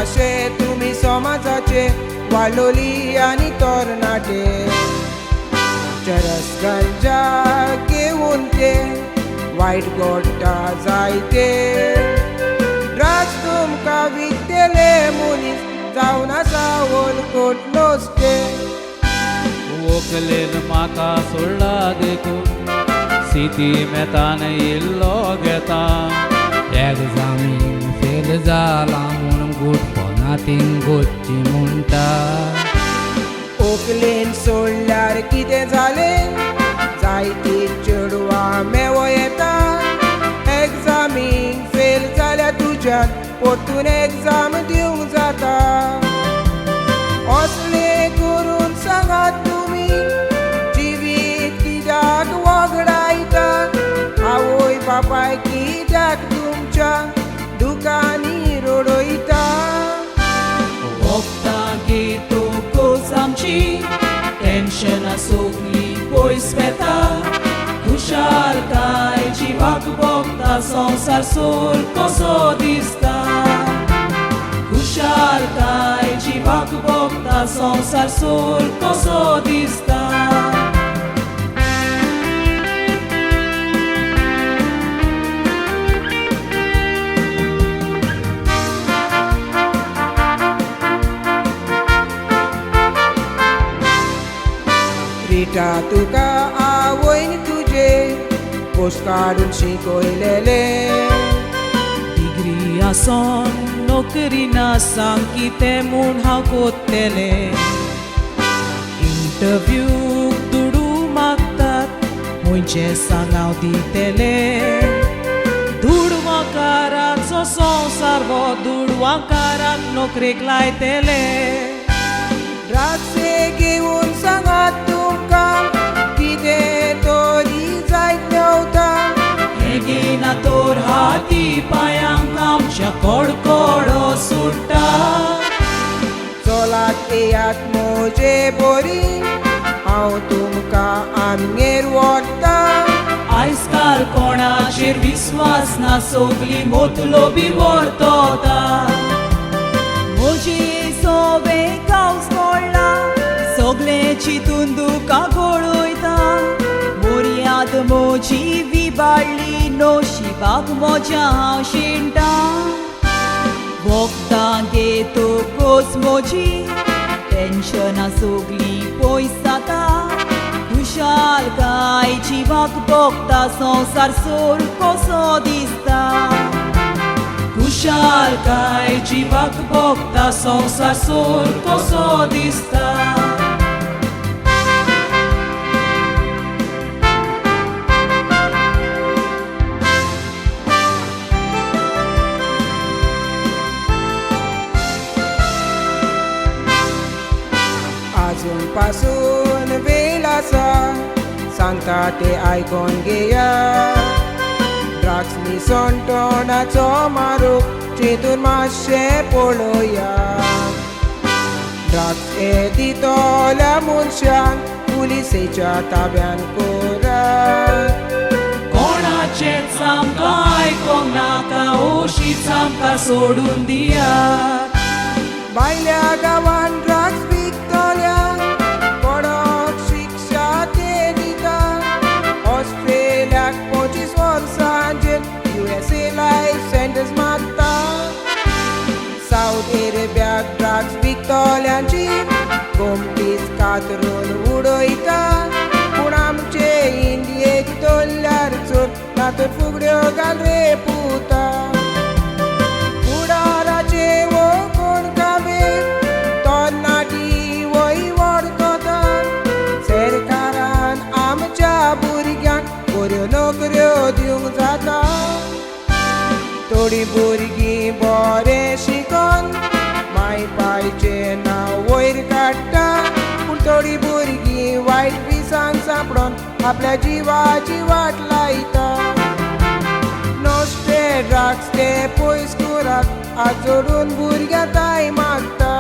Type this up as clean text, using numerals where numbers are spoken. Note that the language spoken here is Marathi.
माशे तुमी समाजाचे वालोली आनी तरणाटे चरस गंजा घेऊन ते वाईट गोट्टा जायते ड्रग्स तुमकां विकतेले मनीस जावन आसा वळखोट नसते व्हंकलेन म्हाका सोडला देखून सिटी मेतान इल्लो घेता एग्जामीन फेल जाला म्हूण गूड फॉर नथींग गोची म्हणटा व्हंकलेन सोडल्यार कितें जालें जायतीं चेडवां मेवो येता एग्जामीक फेल जाल्यार तुज्यान परतून एग्जाम दिवंक जाता असले करून सांगात तुमी जिवीत कित्याक वगडायता आवय बापाय कित्याक तुमच्या दुकानी रडयता वखदां घेतो खोस आमची टेन्शनां सगळीं पयस वेता खुशालकाय जिवाक भोगता संवसार सोल कसो दिसता खुशालकाय जिवाक भोगता संवसार सोल कसो दिसता रिटा तुका आवयन तुजे पोस्ट काडून शिकयलेले डिग्री आसोन नोकरी ना सांग कितें म्हूण हांव कोत्तेले इंटरव्यूक दुडू मागतात मुंचे सांग हांव दितेले दुडवाकाराचो संवसार वो दुडवाकाराक नोकरेक लायतेले ड्रग्से घेवन सांगात तुमकां कितें तरी जायत देंवता हेगेना तोर हाती पांयांक आमच्या कडकडो सुट्टा चलात येयात म्हजे बरी हांव तुमकां आमगेर व्हरता आयज काल कोणाचेर विस्वास ना सगळीं मोतलोबी वर्तता म्हजी सोबे कावस पडला सगळें चिंतून दुकां गळयता मर्याद म्हजी विबाडली नशिबाक म्हज्या हांव शिंटा वखदां घेतो खोस म्हजी टेन्शनां सगळीं पयस जाता खुशालकाय जिवाक भोगता संवसार सोल कसो दिसता खुशालकाय जिवाक भोगता संवसार सोल कसो दिसता आजून पासून वेळ आसा सांगता ते आयकून घेया ड्रग्स निसंटोणाचो मारूक चिंतून मातशें पळोवया ड्रग्स हे दितोल्या मनशांक पुलिसेच्या ताब्यान कोरात कोणाचेच आमकां आयकोंक नाका ओशीच आमकां सोडून दियात भायल्या गांवान ड्रग्स विकतोल्यांक कडक शिक्षा ते दिता ऑस्ट्रेलियाक 25 वर्सां जेल USA लायफ सेंटन्स मागता साऊथ अरेबियाक ड्रग्स विकतोल्यांची गोमटीच कातरून उडयता पूण आमचे इंडियेक धरल्यार चोर तातूंत फुगड्यो घाल रे पुता फुडाराचे वो कोण कामे तरणाटी वयवड कोतात सरकारान आमच्या भुरग्यांक बऱ्यो नोकऱ्यो दिवंक जाता थोडी भुरगीं बरें शिकोन माय पायचें नांव वयर काडटा पूण थोडी भुरगीं वायट विसान सांपडोन आपल्या जिवाची वाट लायता नोस्टे ड्रग्स ते पयस करात हात जोडून भुरग्यां ताय मागता